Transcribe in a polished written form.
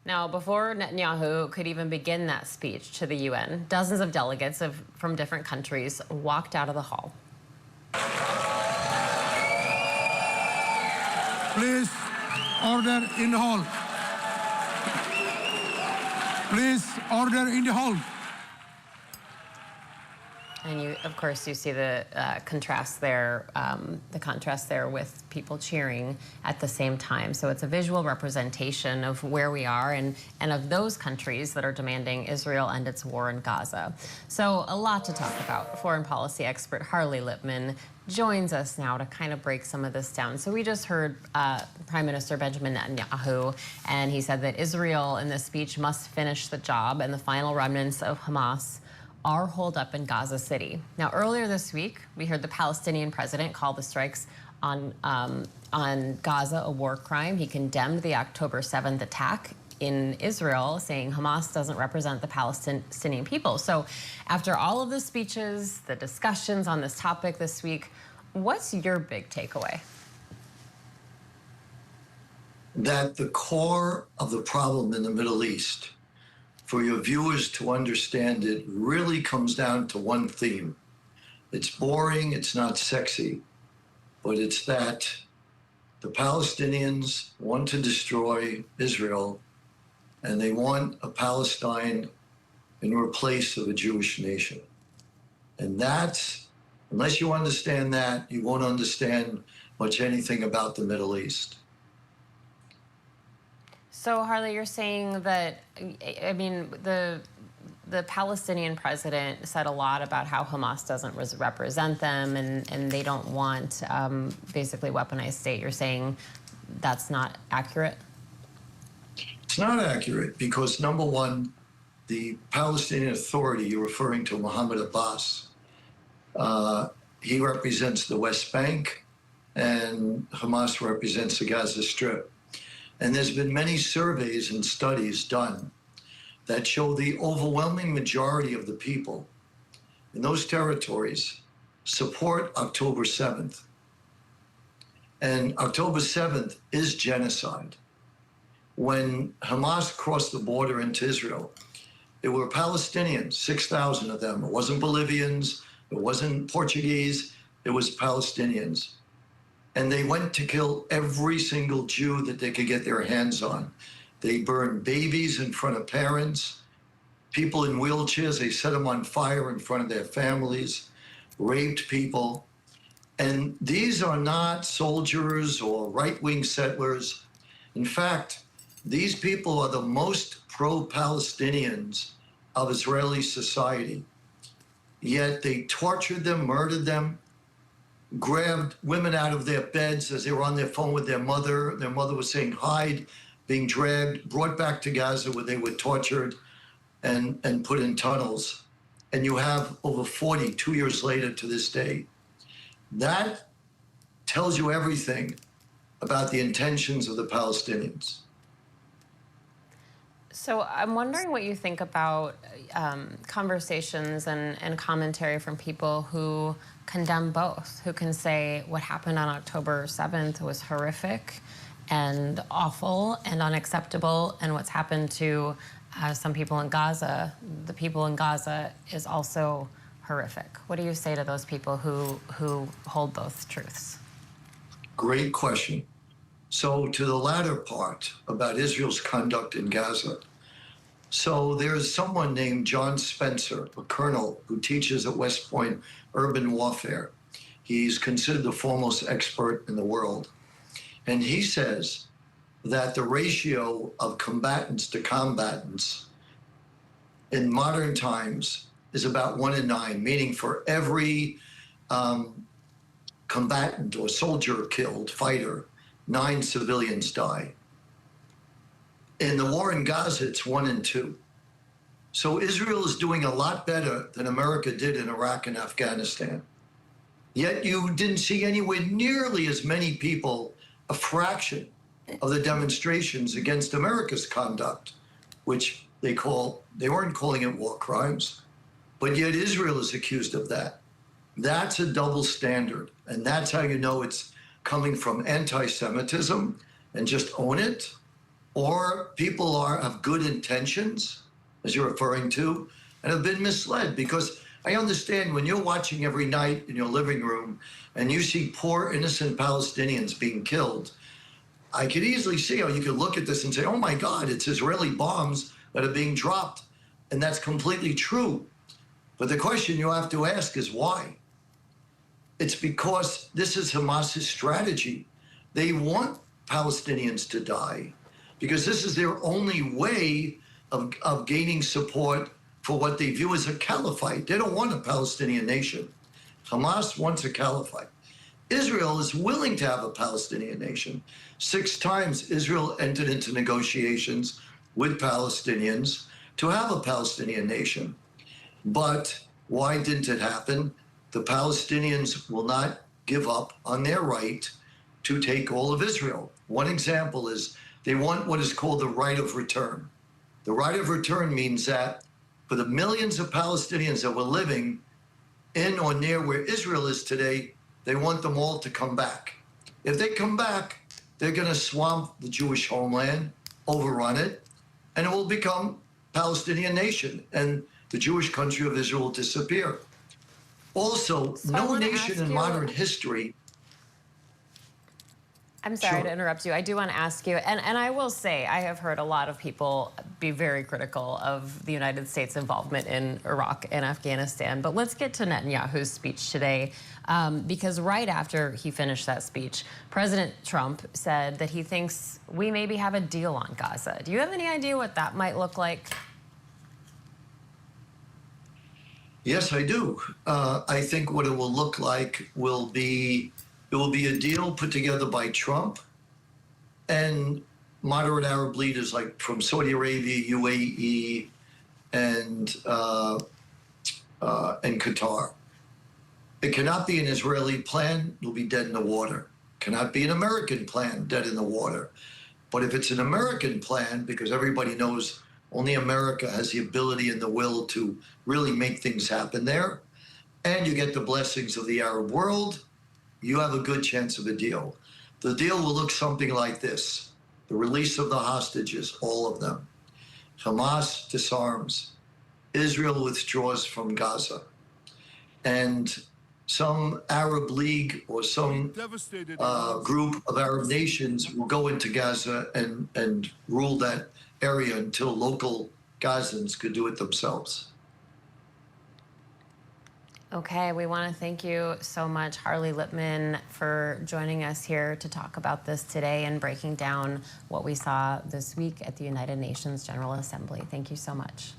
Now, before Netanyahu could even begin that speech to the UN, dozens of delegates from different countries walked out of the hall. Please, order in the hall. Please, order in the hall. And you, of course, you see the contrast there, with people cheering at the same time. So it's a visual representation of where we are and of those countries that are demanding Israel end its war in Gaza. So a lot to talk about. Foreign policy expert Harley Lippman joins us now to kind of break some of this down. So we just heard Prime Minister Benjamin Netanyahu, and he said that Israel in this speech must finish the job, and the final remnants of Hamas are holed up in Gaza City. Now, earlier this week, we heard the Palestinian president call the strikes on Gaza a war crime. He condemned the October 7th attack in Israel, saying Hamas doesn't represent the Palestinian people. So after all of the speeches, the discussions on this topic this week, what's your big takeaway? That the core of the problem in the Middle East, for your viewers to understand it, really comes down to one theme. It's boring, it's not sexy, but it's that the Palestinians want to destroy Israel, and they want a Palestine in place of a Jewish nation. And that's, unless you understand that, you won't understand much anything about the Middle East. So, Harley, you're saying that, I mean, the Palestinian president said a lot about how Hamas doesn't represent them and they don't want basically weaponized state. You're saying that's not accurate? It's not accurate because, number one, the Palestinian Authority, you're referring to Mohammed Abbas, he represents the West Bank and Hamas represents the Gaza Strip. And there's been many surveys and studies done that show the overwhelming majority of the people in those territories support October 7th. And October 7th is genocide. When Hamas crossed the border into Israel, there were Palestinians, 6,000 of them. It wasn't Bolivians, it wasn't Portuguese, it was Palestinians. And they went to kill every single Jew that they could get their hands on. They burned babies in front of parents, people in wheelchairs, they set them on fire in front of their families, raped people. And these are not soldiers or right-wing settlers. In fact, these people are the most pro-Palestinians of Israeli society. Yet they tortured them, murdered them, grabbed women out of their beds as they were on their phone with their mother. Their mother was saying, hide, being dragged, brought back to Gaza where they were tortured and put in tunnels. And you have over 40, 2 years later to this day. That tells you everything about the intentions of the Palestinians. So I'm wondering what you think about conversations and commentary from people who condemn both, who can say what happened on October 7th was horrific and awful and unacceptable, and what's happened to some people in Gaza, the people in Gaza, is also horrific. What do you say to those people who hold both truths? Great question. So to the latter part about Israel's conduct in Gaza. So there's someone named John Spencer, a colonel who teaches at West Point urban warfare. He's considered the foremost expert in the world. And he says that the ratio of combatants to combatants in modern times is about 1 in 9, meaning for every combatant or soldier killed, fighter, 9 civilians die. In the war in Gaza, it's 1 in 2. So Israel is doing a lot better than America did in Iraq and Afghanistan. Yet you didn't see anywhere nearly as many people, a fraction of the demonstrations against America's conduct, which they weren't calling it war crimes, but yet Israel is accused of that. That's a double standard, and that's how you know it's coming from anti-Semitism, and just own it, or people have good intentions, as you're referring to, and have been misled. Because I understand when you're watching every night in your living room and you see poor innocent Palestinians being killed, I could easily see how you could look at this and say, oh my God, it's Israeli bombs that are being dropped. And that's completely true. But the question you have to ask is why? It's because this is Hamas's strategy. They want Palestinians to die because this is their only way of gaining support for what they view as a caliphate. They don't want a Palestinian nation. Hamas wants a caliphate. Israel is willing to have a Palestinian nation. 6 times Israel entered into negotiations with Palestinians to have a Palestinian nation. But why didn't it happen? The Palestinians will not give up on their right to take all of Israel. One example is they want what is called the right of return. The right of return means that for the millions of Palestinians that were living in or near where Israel is today, they want them all to come back. If they come back, they're going to swamp the Jewish homeland, overrun it, and it will become Palestinian nation, and the Jewish country of Israel will disappear. Also, no nation in modern history. I'm sorry Sure. to interrupt you. I do want to ask you, and I will say, I have heard a lot of people be very critical of the United States' involvement in Iraq and Afghanistan. But let's get to Netanyahu's speech today, because right after he finished that speech, President Trump said that he thinks we maybe have a deal on Gaza. Do you have any idea what that might look like? Yes, I do. I think what it will look like will be a deal put together by Trump and moderate Arab leaders like from Saudi Arabia, UAE, and Qatar. It cannot be an Israeli plan; it'll be dead in the water. It cannot be an American plan, dead in the water. But if it's an American plan, because everybody knows only America has the ability and the will to really make things happen there, and you get the blessings of the Arab world, you have a good chance of a deal. The deal will look something like this: the release of the hostages, all of them. Hamas disarms. Israel withdraws from Gaza. And some Arab League or some group of Arab nations will go into Gaza and rule that area until local Gazans could do it themselves. Okay, we want to thank you so much, Harley Lippman, for joining us here to talk about this today and breaking down what we saw this week at the United Nations General Assembly. Thank you so much.